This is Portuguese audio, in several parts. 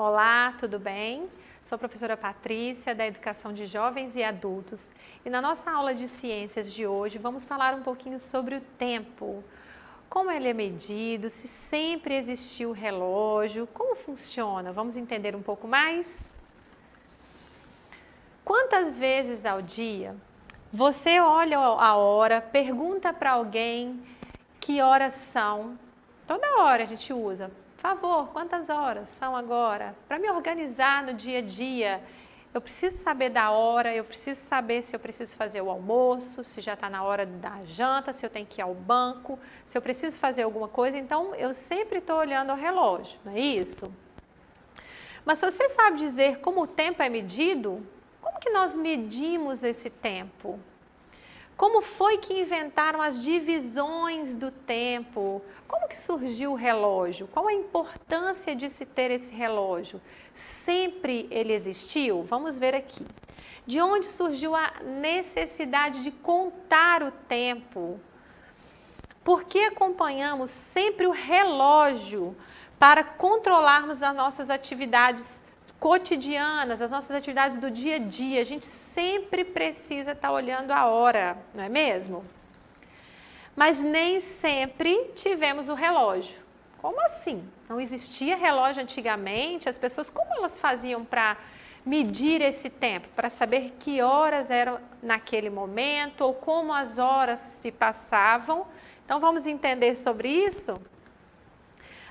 Olá, tudo bem? Sou a professora Patrícia, da Educação de Jovens e Adultos, e na nossa aula de ciências de hoje vamos falar um pouquinho sobre o tempo. Como ele é medido, se sempre existiu relógio, como funciona? Vamos entender um pouco mais? Quantas vezes ao dia você olha a hora, pergunta para alguém que horas são? Toda hora a gente usa. Por favor, quantas horas são agora? Para me organizar no dia a dia, eu preciso saber da hora, eu preciso saber se eu preciso fazer o almoço, se já está na hora da janta, se eu tenho que ir ao banco, se eu preciso fazer alguma coisa, então eu sempre estou olhando o relógio, não é isso? Mas se você sabe dizer como o tempo é medido, como que nós medimos esse tempo? Como foi que inventaram as divisões do tempo? Como que surgiu o relógio? Qual a importância de se ter esse relógio? Sempre ele existiu? Vamos ver aqui. De onde surgiu a necessidade de contar o tempo? Por que acompanhamos sempre o relógio para controlarmos as nossas atividades cotidianas, as nossas atividades do dia a dia? A gente sempre precisa estar olhando a hora, não é mesmo? Mas nem sempre tivemos o relógio. Como assim? Não existia relógio antigamente? As pessoas, como elas faziam para medir esse tempo? Para saber que horas eram naquele momento ou como as horas se passavam? Então vamos entender sobre isso?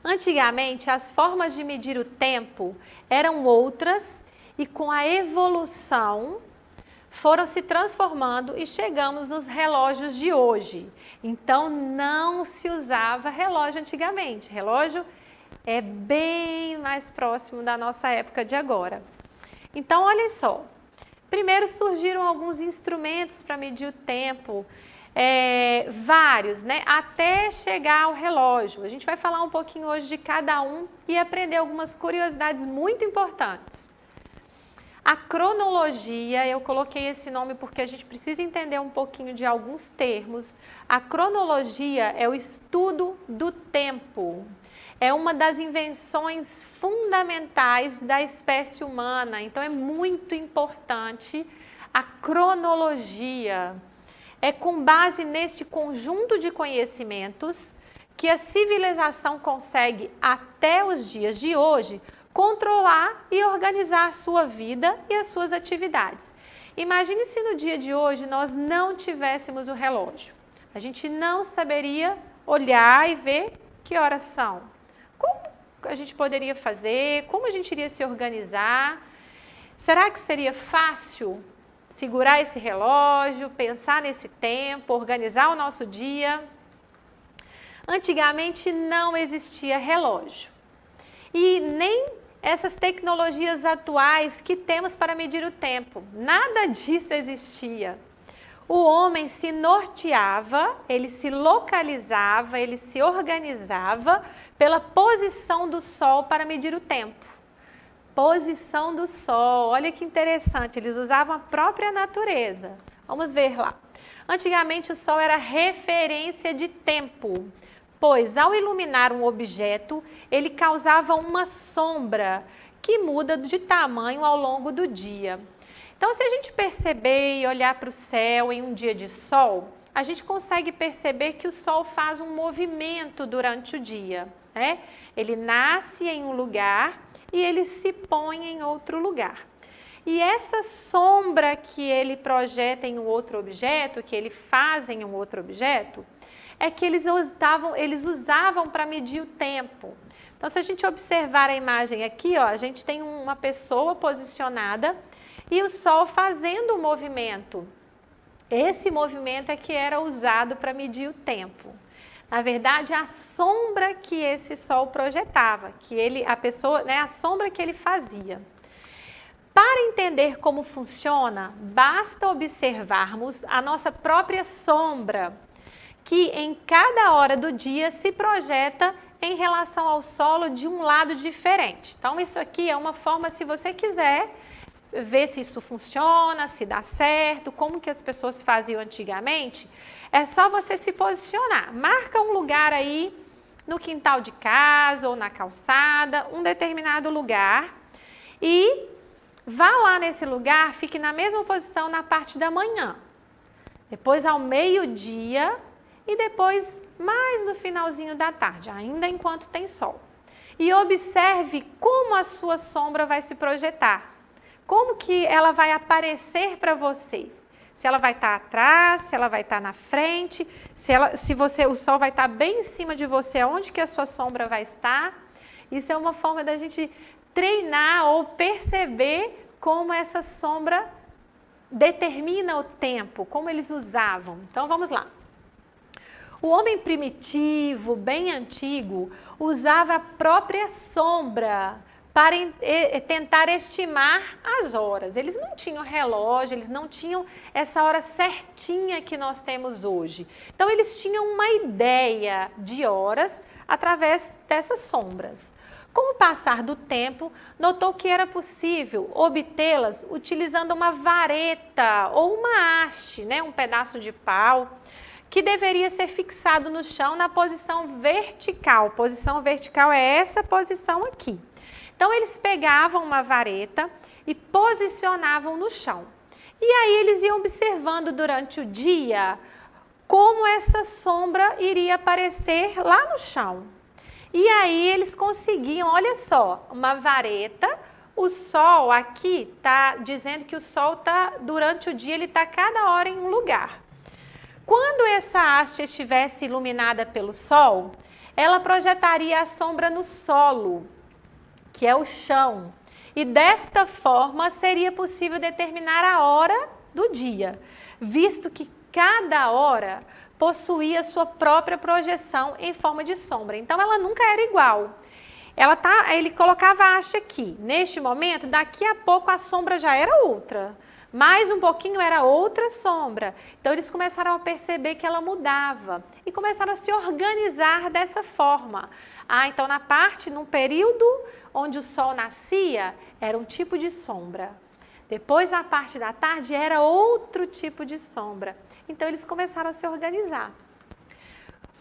Antigamente, as formas de medir o tempo eram outras e com a evolução foram se transformando e chegamos nos relógios de hoje. Então, não se usava relógio antigamente. Relógio é bem mais próximo da nossa época de agora. Então, olha só. Primeiro surgiram alguns instrumentos para medir o tempo. Vários, né? Até chegar ao relógio. A gente vai falar um pouquinho hoje de cada um e aprender algumas curiosidades muito importantes. A cronologia, eu coloquei esse nome porque a gente precisa entender um pouquinho de alguns termos. A cronologia é o estudo do tempo. É uma das invenções fundamentais da espécie humana. Então é muito importante a cronologia. É com base neste conjunto de conhecimentos que a civilização consegue, até os dias de hoje, controlar e organizar a sua vida e as suas atividades. Imagine se no dia de hoje nós não tivéssemos o relógio. A gente não saberia olhar e ver que horas são. Como a gente poderia fazer? Como a gente iria se organizar? Será que seria fácil segurar esse relógio, pensar nesse tempo, organizar o nosso dia? Antigamente não existia relógio e nem essas tecnologias atuais que temos para medir o tempo. Nada disso existia. O homem se norteava, ele se localizava, ele se organizava pela posição do sol para medir o tempo. Posição do sol, olha que interessante, eles usavam a própria natureza. Vamos ver lá. Antigamente o sol era referência de tempo, pois ao iluminar um objeto, ele causava uma sombra que muda de tamanho ao longo do dia. Então, se a gente perceber e olhar para o céu em um dia de sol, a gente consegue perceber que o sol faz um movimento durante o dia, né? Ele nasce em um lugar e ele se põe em outro lugar. E essa sombra que ele projeta em um outro objeto, que ele faz em um outro objeto, é que eles usavam para medir o tempo. Então, se a gente observar a imagem aqui, ó, a gente tem uma pessoa posicionada e o sol fazendo o movimento. Esse movimento é que era usado para medir o tempo. Na verdade, a sombra que esse sol projetava, a sombra que ele fazia. Para entender como funciona, basta observarmos a nossa própria sombra, que em cada hora do dia se projeta em relação ao solo de um lado diferente. Então, isso aqui é uma forma, se você quiser ver se isso funciona, se dá certo, como que as pessoas faziam antigamente, é só você se posicionar. Marca um lugar aí no quintal de casa ou na calçada, um determinado lugar, e vá lá nesse lugar, fique na mesma posição na parte da manhã, depois ao meio-dia e depois mais no finalzinho da tarde, ainda enquanto tem sol. E observe como a sua sombra vai se projetar, como que ela vai aparecer para você. Se ela vai estar atrás, se ela vai estar na frente, o sol vai estar bem em cima de você, onde que a sua sombra vai estar. Isso é uma forma da gente treinar ou perceber como essa sombra determina o tempo, como eles usavam. Então vamos lá. O homem primitivo, bem antigo, usava a própria sombra para tentar estimar as horas. Eles não tinham relógio, eles não tinham essa hora certinha que nós temos hoje. Então, eles tinham uma ideia de horas através dessas sombras. Com o passar do tempo, notou que era possível obtê-las utilizando uma vareta ou uma haste, né, um pedaço de pau, que deveria ser fixado no chão na posição vertical. Posição vertical é essa posição aqui. Então, eles pegavam uma vareta e posicionavam no chão. E aí, eles iam observando durante o dia como essa sombra iria aparecer lá no chão. E aí, eles conseguiam, olha só, uma vareta, o sol aqui está dizendo que o sol está, durante o dia, ele está cada hora em um lugar. Quando essa haste estivesse iluminada pelo sol, ela projetaria a sombra no solo, que é o chão. E desta forma seria possível determinar a hora do dia, visto que cada hora possuía sua própria projeção em forma de sombra. Então ela nunca era igual. Ele colocava a haste aqui. Neste momento, daqui a pouco a sombra já era outra. Mais um pouquinho era outra sombra. Então eles começaram a perceber que ela mudava e começaram a se organizar dessa forma. Então num período onde o sol nascia, era um tipo de sombra. Depois, na parte da tarde, era outro tipo de sombra. Então, eles começaram a se organizar.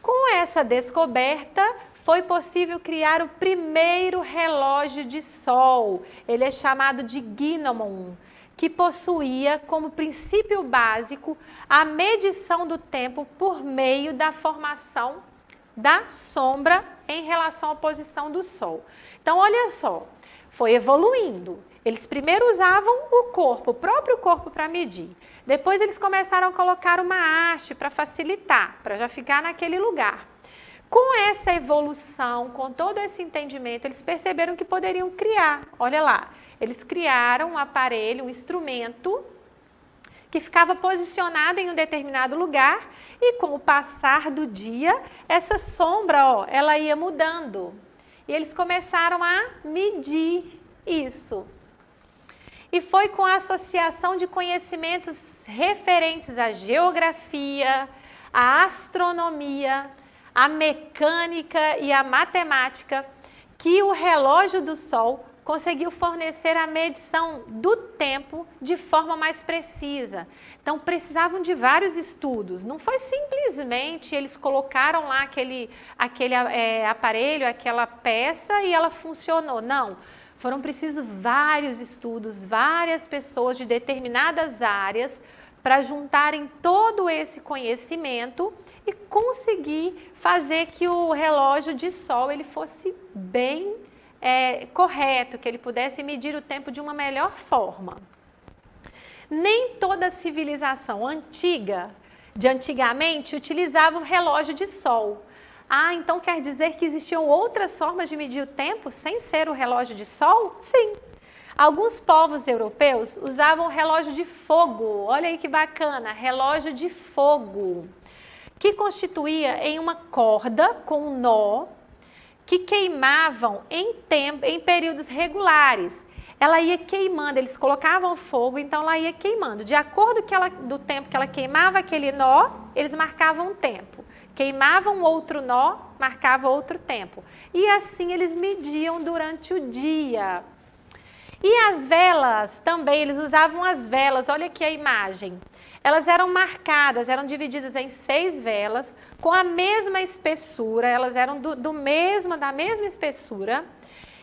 Com essa descoberta, foi possível criar o primeiro relógio de sol. Ele é chamado de gnomon, que possuía como princípio básico a medição do tempo por meio da formação da sombra em relação à posição do sol. Então, olha só, foi evoluindo. Eles primeiro usavam o próprio corpo para medir. Depois eles começaram a colocar uma haste para facilitar, para já ficar naquele lugar. Com essa evolução, com todo esse entendimento, eles perceberam que poderiam criar. Olha lá, eles criaram um aparelho, um instrumento que ficava posicionado em um determinado lugar e com o passar do dia, essa sombra, ela ia mudando. E eles começaram a medir isso. E foi com a associação de conhecimentos referentes à geografia, à astronomia, à mecânica e à matemática que o relógio do Sol conseguiu fornecer a medição do tempo de forma mais precisa. Então, precisavam de vários estudos. Não foi simplesmente eles colocaram lá aquele aparelho, aquela peça e ela funcionou. Não, foram precisos vários estudos, várias pessoas de determinadas áreas para juntarem todo esse conhecimento e conseguir fazer que o relógio de sol ele fosse bem correto, que ele pudesse medir o tempo de uma melhor forma. Nem toda civilização antiga, de antigamente, utilizava o relógio de sol. Então quer dizer que existiam outras formas de medir o tempo sem ser o relógio de sol? Sim. Alguns povos europeus usavam relógio de fogo. Olha aí que bacana, relógio de fogo, que constituía em uma corda com um nó, que queimavam em períodos regulares. Ela ia queimando, eles colocavam fogo, então ela ia queimando. De acordo do tempo que ela queimava aquele nó, eles marcavam um tempo. Queimavam outro nó, marcava outro tempo. E assim eles mediam durante o dia. E as velas também, eles usavam as velas, olha aqui a imagem. elas eram marcadas, eram divididas em 6 velas, com a mesma espessura, elas eram da mesma espessura,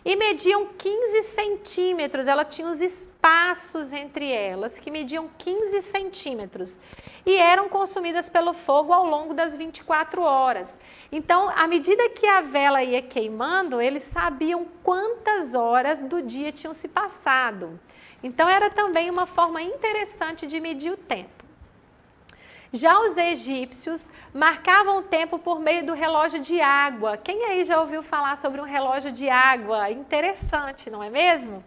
e mediam 15 centímetros, ela tinha os espaços entre elas, que mediam 15 centímetros, e eram consumidas pelo fogo ao longo das 24 horas. Então, à medida que a vela ia queimando, eles sabiam quantas horas do dia tinham se passado. Então, era também uma forma interessante de medir o tempo. Já os egípcios marcavam o tempo por meio do relógio de água. Quem aí já ouviu falar sobre um relógio de água? Interessante, não é mesmo?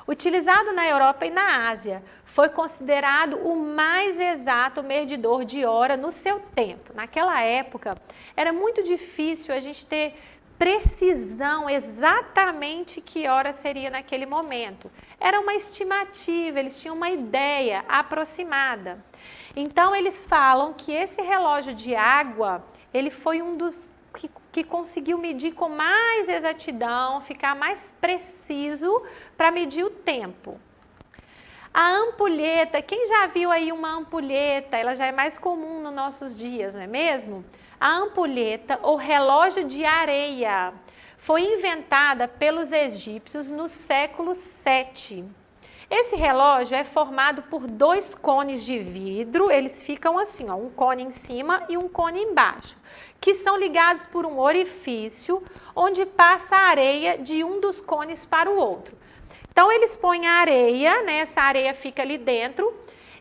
Utilizado na Europa e na Ásia, foi considerado o mais exato medidor de hora no seu tempo. Naquela época, era muito difícil a gente ter precisão exatamente que hora seria naquele momento. Era uma estimativa, eles tinham uma ideia aproximada. Então, eles falam que esse relógio de água, ele foi um dos que conseguiu medir com mais exatidão, ficar mais preciso para medir o tempo. A ampulheta, quem já viu aí uma ampulheta? Ela já é mais comum nos nossos dias, não é mesmo? A ampulheta, ou relógio de areia, foi inventada pelos egípcios no século VII. Esse relógio é formado por 2 cones de vidro, eles ficam assim, ó, um cone em cima e um cone embaixo, que são ligados por um orifício onde passa a areia de um dos cones para o outro. Então, eles põem a areia, né, essa areia fica ali dentro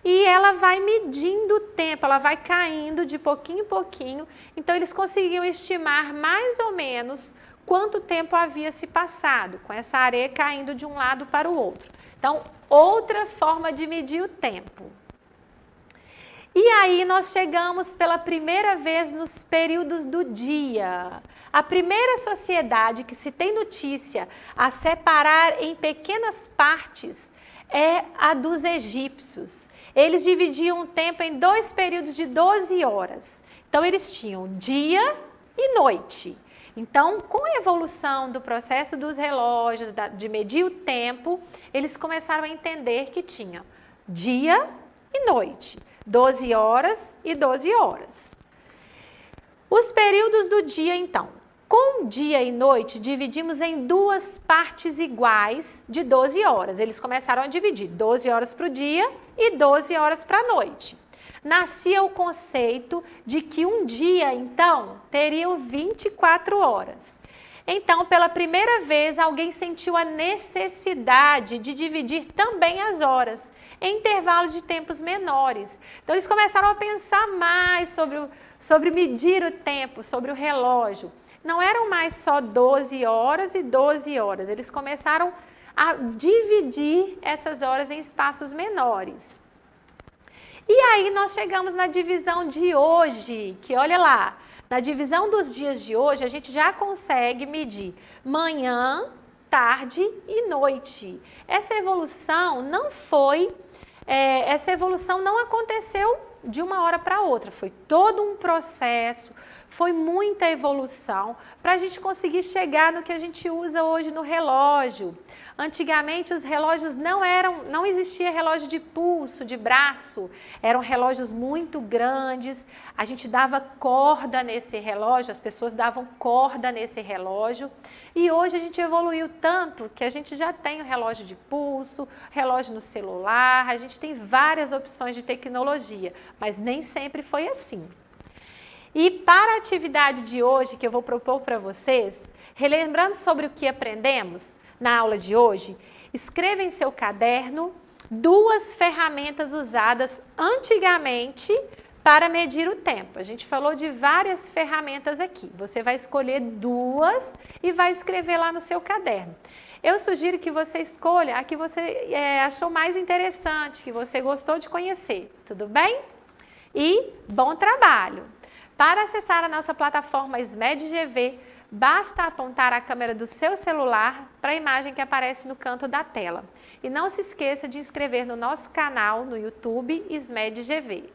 e ela vai medindo o tempo, ela vai caindo de pouquinho em pouquinho. Então, eles conseguiam estimar mais ou menos quanto tempo havia se passado, com essa areia caindo de um lado para o outro. Então, outra forma de medir o tempo. E aí nós chegamos pela primeira vez nos períodos do dia. A primeira sociedade que se tem notícia a separar em pequenas partes é a dos egípcios. Eles dividiam o tempo em 2 períodos de 12 horas. Então, eles tinham dia e noite. Então, com a evolução do processo dos relógios, de medir o tempo, eles começaram a entender que tinha dia e noite, 12 horas e 12 horas. Os períodos do dia, então. Com dia e noite, dividimos em 2 partes iguais de 12 horas. Eles começaram a dividir 12 horas para o dia e 12 horas para a noite. Nascia o conceito de que um dia, então, teria 24 horas. Então, pela primeira vez, alguém sentiu a necessidade de dividir também as horas em intervalos de tempos menores. Então, eles começaram a pensar mais sobre medir o tempo, sobre o relógio. Não eram mais só 12 horas e 12 horas. Eles começaram a dividir essas horas em espaços menores. E aí nós chegamos na divisão de hoje, que olha lá, na divisão dos dias de hoje a gente já consegue medir manhã, tarde e noite. Essa evolução não aconteceu de uma hora para outra, foi todo um processo, foi muita evolução para a gente conseguir chegar no que a gente usa hoje no relógio. Antigamente os relógios não existia relógio de pulso, de braço, eram relógios muito grandes, a gente dava corda nesse relógio, as pessoas davam corda nesse relógio e hoje a gente evoluiu tanto que a gente já tem o relógio de pulso, relógio no celular, a gente tem várias opções de tecnologia, mas nem sempre foi assim. E para a atividade de hoje que eu vou propor para vocês, relembrando sobre o que aprendemos na aula de hoje, escreva em seu caderno 2 ferramentas usadas antigamente para medir o tempo. A gente falou de várias ferramentas aqui. Você vai escolher 2 e vai escrever lá no seu caderno. Eu sugiro que você escolha a que você achou mais interessante, que você gostou de conhecer. Tudo bem? E bom trabalho! Para acessar a nossa plataforma SMED-GV, basta apontar a câmera do seu celular para a imagem que aparece no canto da tela. E não se esqueça de inscrever no nosso canal no YouTube SMED-GV.